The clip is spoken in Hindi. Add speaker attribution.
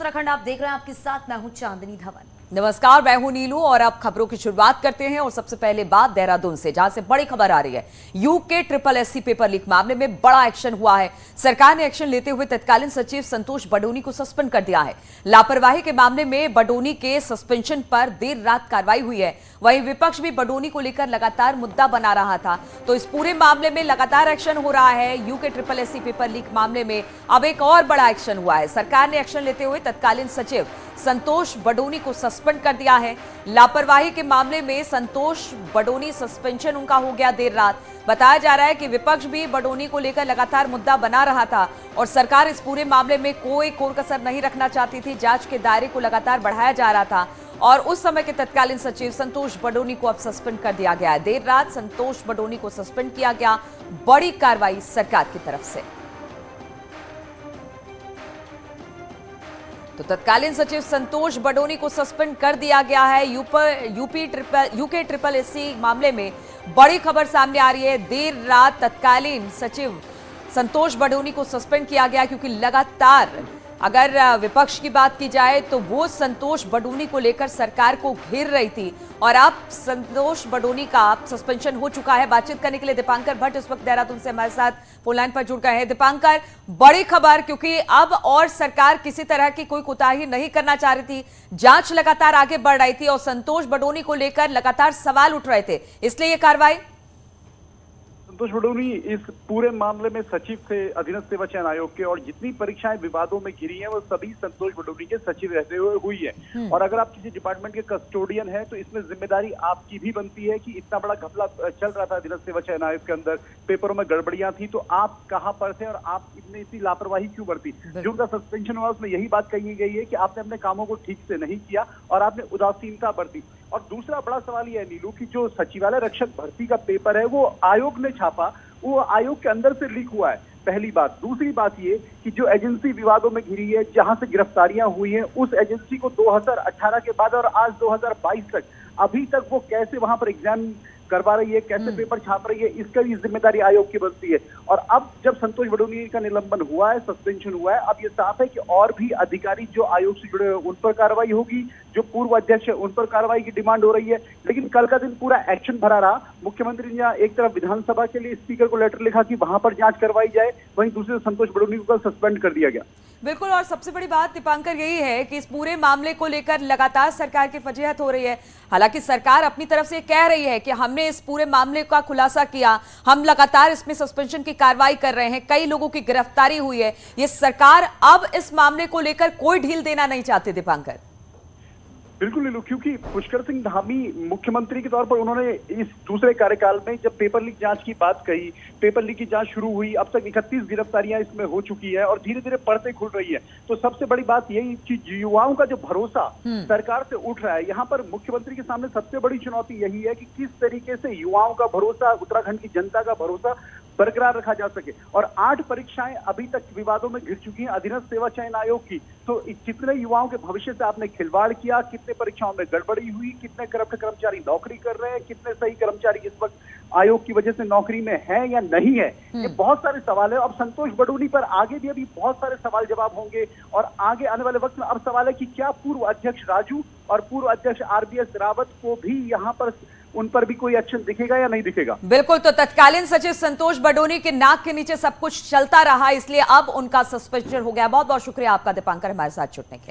Speaker 1: उत्तराखंड आप देख रहे हैं, आपके साथ मैं हूं चांदनी धवन।
Speaker 2: नमस्कार, मैं हूं नीलू और अब खबरों की शुरुआत करते हैं। और सबसे पहले बात देहरादून से, जहां से बड़ी खबर आ रही है। यूके SSSC पेपर लीक मामले में बड़ा एक्शन हुआ है। सरकार ने एक्शन लेते हुए तत्कालीन सचिव संतोष बडोनी को सस्पेंड कर दिया है। लापरवाही के मामले में बडोनी के सस्पेंशन पर देर रात कार्रवाई हुई है। वहीं विपक्ष भी बडोनी को लेकर लगातार मुद्दा बना रहा था। तो इस पूरे मामले में लगातार एक्शन हो रहा है। यूके SSSC पेपर लीक मामले में अब एक और बड़ा एक्शन हुआ है। सरकार ने एक्शन लेते हुए तत्कालीन सचिव संतोष बडोनी को सस्पेंड कर दिया है। लापरवाही के मामले में संतोष बडोनी सस्पेंशन उनका हो गया देर रात। बताया जा रहा है कि विपक्ष भी बडोनी को लेकर लगातार मुद्दा बना रहा था और सरकार इस पूरे मामले में कोई कोर-कसर नहीं रखना चाहती थी। जांच के दायरे को लगातार बढ़ाया जा रहा था और उस समय के तत्कालीन सचिव संतोष बडोनी को अब सस्पेंड कर दिया गया है। देर रात संतोष बडोनी को सस्पेंड किया गया। बड़ी कार्रवाई सरकार की तरफ से। तो तत्कालीन सचिव संतोष बडोनी को सस्पेंड कर दिया गया है। यूके SSSC मामले में बड़ी खबर सामने आ रही है। देर रात तत्कालीन सचिव संतोष बडोनी को सस्पेंड किया गया क्योंकि लगातार अगर विपक्ष की बात की जाए तो वो संतोष बडोनी को लेकर सरकार को घेर रही थी और अब संतोष बडोनी का सस्पेंशन हो चुका है। बातचीत करने के लिए दीपांकर भट्ट इस वक्त देहरादून से हमारे साथ फोन लाइन पर जुड़ गए हैं। दीपांकर, बड़ी खबर, क्योंकि अब और सरकार किसी तरह की कोई कोताही नहीं करना चाह रही थी। जांच लगातार आगे बढ़ रही थी और संतोष बडोनी को लेकर लगातार सवाल उठ रहे थे, इसलिए ये कार्रवाई।
Speaker 3: संतोष बडोनी इस पूरे मामले में सचिव थे अधीनस्थ सेवा चयन आयोग के और जितनी परीक्षाएं विवादों में घिरी हैं वो सभी संतोष बडोनी के सचिव रहते हुए हुई है। और अगर आप किसी डिपार्टमेंट के कस्टोडियन हैं तो इसमें जिम्मेदारी आपकी भी बनती है कि इतना बड़ा घपला चल रहा था अधीनस्थ सेवा चयन आयोग के अंदर, पेपरों में गड़बड़ियां थी, तो आप कहां पर थे और आप इतनी लापरवाही क्यों बरती। जो उनका सस्पेंशन हुआ उसमें यही बात कही गई है कि आपने अपने कामों को ठीक से नहीं किया और आपने उदासीनता बरती। और दूसरा बड़ा सवाल यह है नीलू की जो सचिवालय रक्षक भर्ती का पेपर है वो आयोग ने छापा, वो आयोग के अंदर से लीक हुआ है, पहली बात। दूसरी बात ये कि जो एजेंसी विवादों में घिरी है, जहां से गिरफ्तारियां हुई हैं, उस एजेंसी को 2018 के बाद और आज 2022 तक अभी तक वो कैसे वहां पर एग्जाम करवा रही है, कैसे पेपर छाप रही है, इसका भी जिम्मेदारी आयोग की बनती है। और अब जब संतोष बडोनी का निलंबन हुआ है, सस्पेंशन हुआ है, अब ये साफ है कि और भी अधिकारी जो आयोग से जुड़े उन पर कार्रवाई होगी, जो पूर्व अध्यक्ष है उन पर कार्रवाई की डिमांड हो रही है। लेकिन कल का दिन पूरा एक्शन भरा रहा। मुख्यमंत्री ने एक तरफ विधानसभा के लिए स्पीकर को लेटर लिखा कि वहां पर जांच करवाई जाए, वहीं दूसरे संतोष बडोनी को कल सस्पेंड कर दिया गया।
Speaker 2: बिल्कुल, और सबसे बड़ी बात दीपांकर यही है कि इस पूरे मामले को लेकर लगातार सरकार की फजीहत हो रही है। हालांकि सरकार अपनी तरफ से कह रही है कि हमने इस पूरे मामले का खुलासा किया, हम लगातार इसमें सस्पेंशन की कार्रवाई कर रहे हैं, कई लोगों की गिरफ्तारी हुई है। ये सरकार अब इस मामले को लेकर कोई ढील देना नहीं चाहती दीपांकर।
Speaker 3: बिल्कुल नीलू, क्योंकि पुष्कर सिंह धामी मुख्यमंत्री के तौर पर उन्होंने इस दूसरे कार्यकाल में जब पेपर लीक जांच की बात कही, पेपर लीक की जांच शुरू हुई, अब तक 31 गिरफ्तारियां इसमें हो चुकी है और धीरे धीरे पर्दे खुल रही है। तो सबसे बड़ी बात यही कि युवाओं का जो भरोसा सरकार से उठ रहा है, यहाँ पर मुख्यमंत्री के सामने सबसे बड़ी चुनौती यही है कि किस तरीके से युवाओं का भरोसा, उत्तराखंड की जनता का भरोसा बरकरार रखा जा सके। और 8 परीक्षाएं अभी तक विवादों में घिर चुकी हैं अधीनस्थ सेवा चयन आयोग की। तो कितने युवाओं के भविष्य से आपने खिलवाड़ किया, कितने परीक्षाओं में गड़बड़ी हुई, कितने करप्ट कर्मचारी नौकरी कर रहे हैं, कितने सही कर्मचारी इस वक्त आयोग की वजह से नौकरी में है या नहीं है, ये बहुत सारे सवाल है। अब संतोष बडोनी पर आगे भी अभी बहुत सारे सवाल जवाब होंगे और आगे आने वाले वक्त में अब सवाल है कि क्या पूर्व अध्यक्ष राजू और पूर्व अध्यक्ष RBS रावत को भी यहाँ पर उन पर भी कोई एक्शन दिखेगा या नहीं दिखेगा।
Speaker 2: बिल्कुल, तो तत्कालीन सचिव संतोष बडोनी के नाक के नीचे सब कुछ चलता रहा, इसलिए अब उनका सस्पेंशन हो गया। बहुत बहुत शुक्रिया आपका दीपांकर हमारे साथ जुड़ने के लिए।